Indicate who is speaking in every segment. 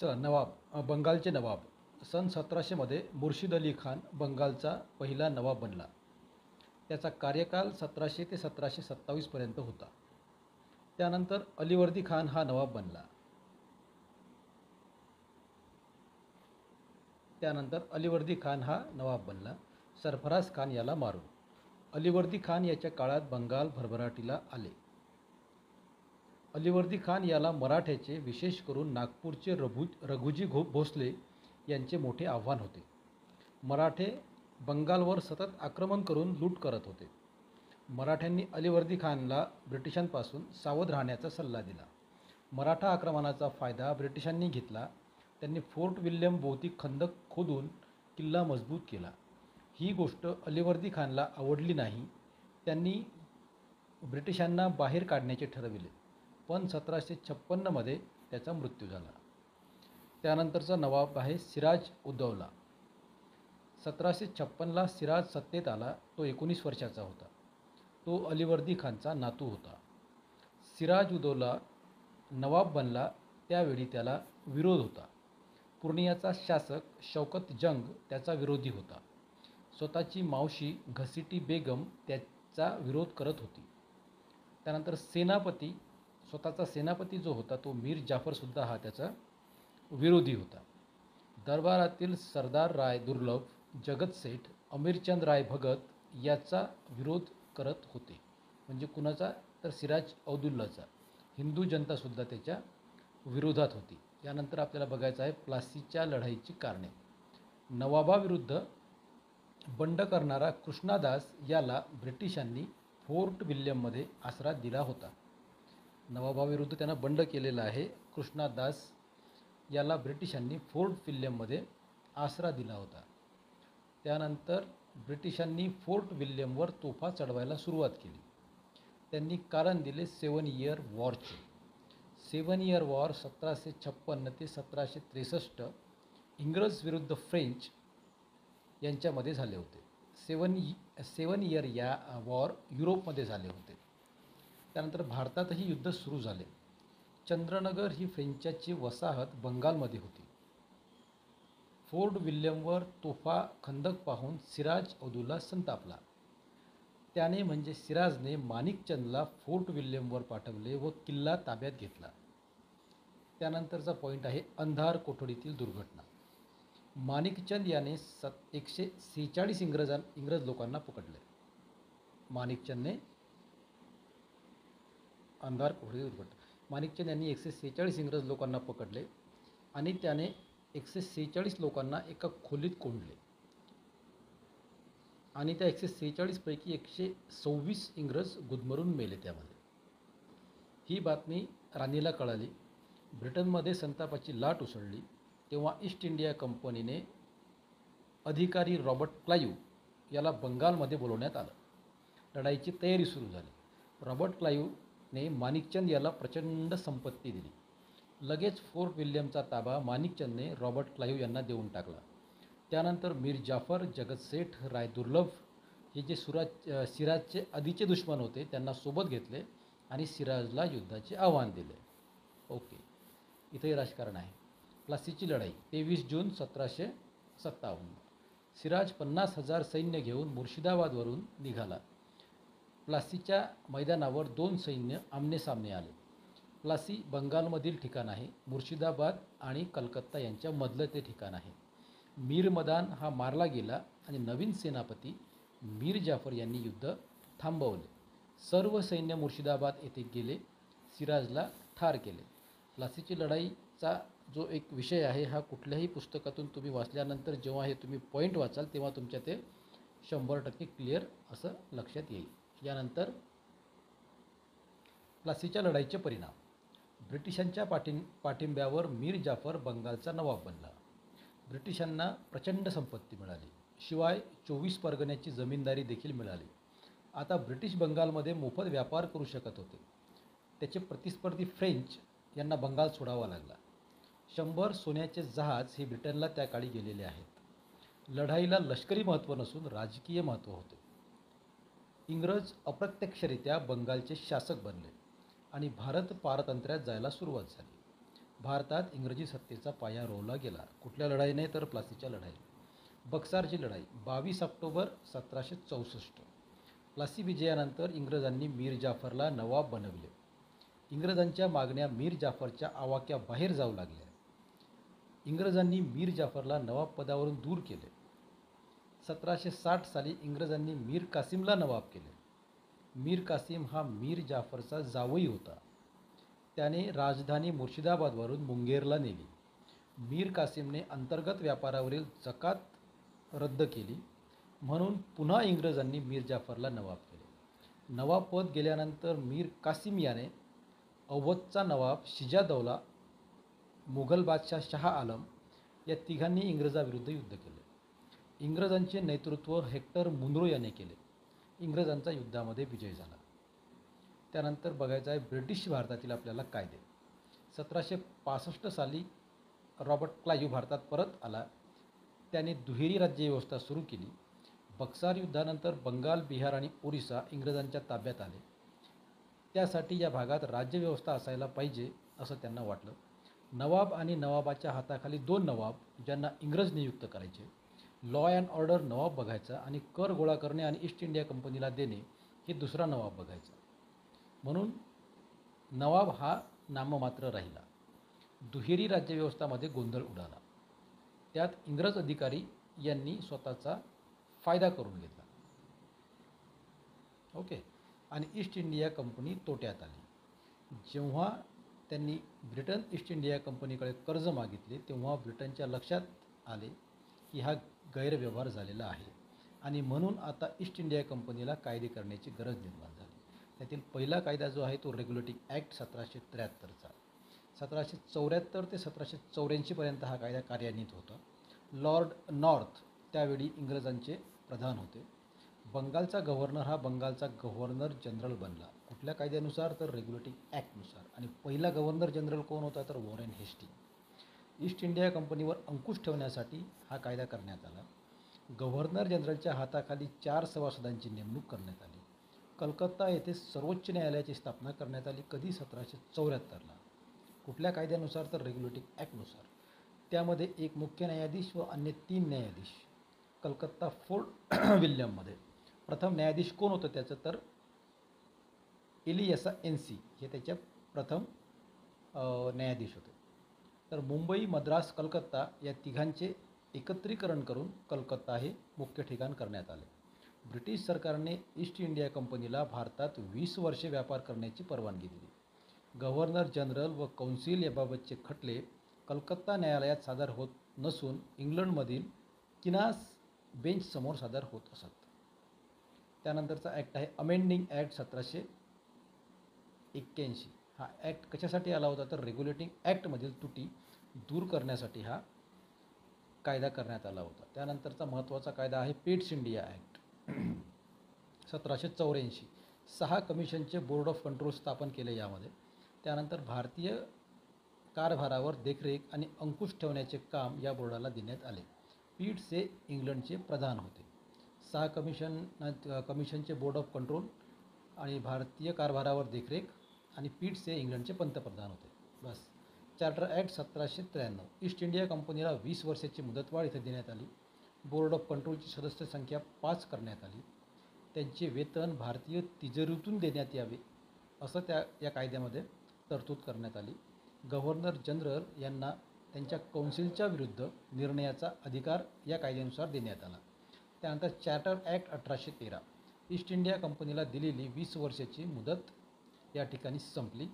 Speaker 1: चला बंगालचे नवाब सन 1700 मुर्शिद अली खान बंगालचा पहिला नवाब बनला. त्याचा कार्यकाल 1700 ते 1727 होता. त्यानंतर अलीवर्दी खान हा नवाब बनला. सरफराज खान याला मारून अलीवर्दी खान याच्या काळात बंगाल भरभराटीला आले. अलीवर्दी खान याला मराठ्याचे, विशेष करून नागपूरचे रघुजी भोसले यांचे मोठे आव्हान होते. मराठे बंगालवर सतत आक्रमण करून लूट करत होते. मराठ्यांनी अलीवर्दी खानला ब्रिटिशांपासून सावध राहण्याचा सल्ला दिला. मराठा आक्रमणाचा फायदा ब्रिटिशांनी घेतला. त्यांनी फोर्ट विल्यम भोवती खंदक खोदून किल्ला मजबूत केला. ही गोष्ट अलीवर्दी खानला आवडली नाही. त्यांनी ब्रिटिशांना बाहेर काढण्याचे ठरविले, पण 1756 त्याचा मृत्यू झाला. त्यानंतरचा नवाब आहे सिराज उद्दौला. 1756 सिराज सत्तेत आला. तो 19 वर्षाचा होता. तो अलीवर्दी खानचा नातू होता. सिराज उद्दौला नवाब बनला त्यावेळी त्याला विरोध होता. पूर्णियाचा शासक शौकत जंग त्याचा विरोधी होता. स्वतःची मावशी घसीटी बेगम त्याचा विरोध करत होती. त्यानंतर स्वतःचा सेनापती जो होता तो मीर जाफरसुद्धा हा त्याचा विरोधी होता. दरबारातील सरदार राय दुर्लभ, जगत सेठ, अमीरचंद राय भगत याचा विरोध करत होते. म्हणजे कुणाचा? तर सिराज औदुल्लाचा. हिंदू जनतासुद्धा त्याच्या विरोधात होती. यानंतर आपल्याला बघायचं आहे प्लासीच्या लढाईची कारणे. नवाबाविरुद्ध बंड करणारा कृष्णादास याला ब्रिटिशांनी फोर्ट विल्यममध्ये आसरा दिला होता. नवाबाविरुद्ध त्यानं बंड केलेला आहे. कृष्णादास याला ब्रिटिशांनी फोर्ट विल्यममध्ये आसरा दिला होता. त्यानंतर ब्रिटिशांनी फोर्ट विल्यमवर तोफा चढवायला सुरुवात केली. त्यांनी कारण दिले 7 इयर वॉरचे. 7 इयर वॉर 1756 ते 1763 इंग्रज विरुद्ध फ्रेंच यांच्यामध्ये झाले होते. 7 इयर या वॉर युरोपमध्ये झाले होते. त्यानंतर भारतातही युद्ध सुरू झाले. चंद्रनगर ही फ्रेंचाची वसाहत बंगालमध्ये होती. फोर्ट विल्यमवर तोफा खंदक पाहून सिराज औदुल्ला संतापला. त्याने म्हणजे सिराजने माणिकचंदला फोर्ट विल्यमवर पाठवले व किल्ला ताब्यात घेतला. त्यानंतरचा पॉईंट आहे अंधार कोठडीतील दुर्घटना. माणिकचंद याने 146 इंग्रज लोकांना पकडले. माणिकचंद यांनी 146 इंग्रज लोकांना पकडले आणि त्याने 146 लोकांना एका खोलीत कोंडले आणि त्या 146 पैकी 126 इंग्रज गुदमरून मेले. त्यामध्ये ही बातमी राणीला कळाली. ब्रिटनमध्ये संतापाची लाट उसळली. तेव्हा ईस्ट इंडिया कंपनीने अधिकारी रॉबर्ट क्लाईव्ह याला बंगालमध्ये बोलवण्यात आलं. लढाईची तयारी सुरू झाली. रॉबर्ट क्लाईव्हने माणिकचंद याला प्रचंड संपत्ती दिली. लगेच फोर्ट विल्यमचा ताबा माणिकचंदने रॉबर्ट क्लाईव्ह यांना देऊन टाकला. त्यानंतर मीर जाफर, जगत सेठ, राय दुर्लभ हे जे सिराजचे आधीचे दुश्मन होते त्यांना सोबत घेतले आणि सिराजला युद्धाचे आव्हान दिले. ओके, इथंही राजकारण आहे. प्लासीची लढाई 23 जून 1757. सिराज 50,000 सैन्य घेऊन मुर्शिदाबादवरून निघाला. प्लासीच्या मैदानावर 2 सैन्य आमनेसामने आले. प्लासी बंगालमधील ठिकाण आहे. मुर्शिदाबाद आणि कलकत्ता यांच्या मधलं ते ठिकाण आहे. मीर मदान हा मारला गेला आणि नवीन सेनापती मीर जाफर यांनी युद्ध थांबवले. सर्व सैन्य मुर्शिदाबाद येथे गेले. सिराजला ठार केले. प्लासीची लढाईचा जो एक विषय आहे हा कुठल्याही पुस्तकातून तुम्ही वाचल्यानंतर जेव्हा हे तुम्ही पॉईंट वाचाल तेव्हा तुमच्या ते 100% क्लिअर असं लक्षात येईल. यानंतर प्लासीच्या लढाईचे परिणाम. ब्रिटिशांच्या पाठिंब्यावर मीर जाफर बंगालचा नवाब बनला. ब्रिटिशांना प्रचंड संपत्ती मिळाली. शिवाय 24 परगण्याची जमीनदारी देखील मिळाली. आता ब्रिटिश बंगालमध्ये मोफत व्यापार करू शकत होते. त्याचे प्रतिस्पर्धी फ्रेंच यांना बंगाल सोडावा लागला. 100 सोन्याचे जहाज हे ब्रिटनला त्या काळी गेलेले आहेत. लढाईला लष्करी महत्त्व नसून राजकीय महत्त्व होते. इंग्रज अप्रत्यक्षरित्या बंगालचे शासक बनले आणि भारत पारतंत्र्यात जायला सुरुवात झाली. भारतात इंग्रजी सत्तेचा पाया रोवला गेला. कुठल्या लढाईने? तर प्लासीच्या लढाई. बक्सारची लढाई 22 ऑक्टोबर 1764. प्लासी विजयानंतर इंग्रजांनी मीर जाफरला नवाब बनविले. इंग्रजांच्या मागण्या मीर जाफरच्या आवाक्याबाहेर जाऊ लागल्या. इंग्रजांनी मीर जाफरला नवाब पदावरून दूर केले. 1760 साली इंग्रजांनी मीर कासिमला नवाब केले. मीर कासिम हा मीर जाफरचा जावई होता. त्याने राजधानी मुर्शिदाबादवरून मुंगेरला नेली. मीर कासिमने अंतर्गत व्यापारावरील जकात रद्द केली, म्हणून पुन्हा इंग्रजांनी मीर जाफरला नवाब केले. नवाब पद गेल्यानंतर मीर कासिम याने अवधचा नवाब शिजादौला, मुघल बादशाह शाह आलम या तिघांनी इंग्रजाविरुद्ध युद्ध केले. इंग्रजांचे नेतृत्व हेक्टर मुनरो याने केले. इंग्रजांचा युद्धामध्ये विजय झाला. त्यानंतर बघायचं आहे ब्रिटिश भारतातील आपल्याला कायदे. 1765 साली रॉबर्ट क्लाईव्ह भारतात परत आला. त्याने दुहेरी राज्यव्यवस्था सुरू केली. बक्सार युद्धानंतर बंगाल, बिहार आणि ओरिसा इंग्रजांच्या ताब्यात आले. त्यासाठी या भागात राज्यव्यवस्था असायला पाहिजे असं त्यांना वाटलं. नवाब आणि नवाबाच्या हाताखाली 2 नवाब ज्यांना इंग्रज नियुक्त करायचे. लॉ अँड ऑर्डर नवाब बघायचा आणि कर गोळा करणे आणि ईस्ट इंडिया कंपनीला देणे हे दुसरा नवाब बघायचा. म्हणून नवाब हा नाममात्र राहिला. दुहेरी राज्यव्यवस्थामध्ये गोंधळ उडाला. त्यात इंग्रज अधिकारी यांनी स्वतःचा फायदा करून घेतला. ओके. आणि ईस्ट इंडिया कंपनी तोट्यात आली. जेव्हा त्यांनी ब्रिटन ईस्ट इंडिया कंपनीकडे कर्ज मागितले तेव्हा ब्रिटनच्या लक्षात आले की हा गैरव्यवहार झालेला आहे आणि म्हणून आता ईस्ट इंडिया कंपनीला कायदे करण्याची गरज निर्माण झाली. त्यातील पहिला कायदा जो आहे तो रेग्युलेटिंग ॲक्ट 1773चा. 1774 ते 1784पर्यंत हा कायदा कार्यान्वित होता. लॉर्ड नॉर्थ त्यावेळी इंग्रजांचे प्रधान होते. बंगालचा गव्हर्नर हा बंगालचा गव्हर्नर जनरल बनला. कुठल्या कायद्यानुसार? तर रेग्युलेटिंग ॲक्टनुसार. आणि पहिला गव्हर्नर जनरल कोण होता? तर वॉरेन हेस्टिंग. ईस्ट इंडिया कंपनीवर अंकुश ठेवण्यासाठी हा कायदा करण्यात आला. गव्हर्नर जनरलच्या हाताखाली 4 सभासदांची नेमणूक करण्यात आली. कलकत्ता येथे सर्वोच्च न्यायालयाची स्थापना करण्यात आली. कधी? 1774ला. कुठल्या कायद्यानुसार? तर रेग्युलेटिंग ॲक्टनुसार. त्यामध्ये एक मुख्य न्यायाधीश व अन्य 3 न्यायाधीश. कलकत्ता फोर्ट विल्यममध्ये. प्रथम न्यायाधीश कोण होतं त्याचं? तर एलियासा एनसी हे त्याच्या प्रथम न्यायाधीश होते. तर मुंबई, मद्रास, कलकत्ता या तिघांचे एकत्रीकरण करून कलकत्ता हे मुख्य ठिकाण करण्यात आले. ब्रिटिश सरकारने ईस्ट इंडिया कंपनीला भारतात 20 वर्षे व्यापार करण्याची परवानगी दिली. गव्हर्नर जनरल व कौन्सिल याबाबतचे खटले कलकत्ता न्यायालयात सादर होत नसून इंग्लंडमधील किनास बेंचसमोर सादर होत असत. त्यानंतरचा ॲक्ट आहे अमेंडिंग ॲक्ट 1781. हा ॲक्ट कशासाठी आला होता? तर रेग्युलेटिंग ॲक्टमधील त्रुटी दूर करण्यासाठी हा कायदा करण्यात आला होता. त्यानंतरचा महत्त्वाचा कायदा आहे पिट्स इंडिया ॲक्ट 1784. 6 कमिशनचे बोर्ड ऑफ कंट्रोल स्थापन केले यामध्ये. त्यानंतर भारतीय कारभारावर देखरेख आणि अंकुश ठेवण्याचे काम या बोर्डाला देण्यात आले. पिट्स हे इंग्लंडचे प्रधान होते. 6 कमिशनचे बोर्ड ऑफ कंट्रोल आणि भारतीय कारभारावर देखरेख आणि पिट्स हे इंग्लंडचे पंतप्रधान होते. बस. Charter act 1793. ईस्ट इंडिया कंपनीला 20 वर्षाची मुदतवाढ इथे देण्यात आली. बोर्ड ऑफ कंट्रोलची सदस्य संख्या 5 करण्यात आली. त्यांचे वेतन भारतीय तिजोरीतून देण्यात यावे असं या कायद्यामध्ये तरतूद करण्यात आली. गव्हर्नर जनरल यांना त्यांच्या कौन्सिलच्या विरुद्ध निर्णयाचा अधिकार या कायद्यानुसार देण्यात आला. त्यानंतर चार्टर ॲक्ट 1813. ईस्ट इंडिया कंपनीला दिलेली 20 वर्षाची मुदत या ठिकाणी संपली.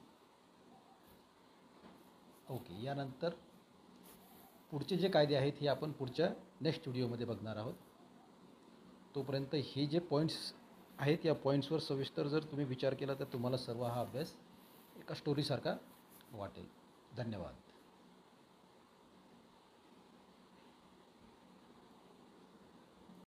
Speaker 1: ओके. यानंतर पुढचे जे कायदे आहेत हे आपण पुढच्या नेक्स्ट व्हिडिओमध्ये बघणार आहोत. तोपर्यंत हे जे पॉईंट्स आहेत या पॉईंट्सवर सविस्तर जर तुम्ही विचार केला तर तुम्हाला सर्व हा अभ्यास एका स्टोरीसारखा वाटेल. धन्यवाद.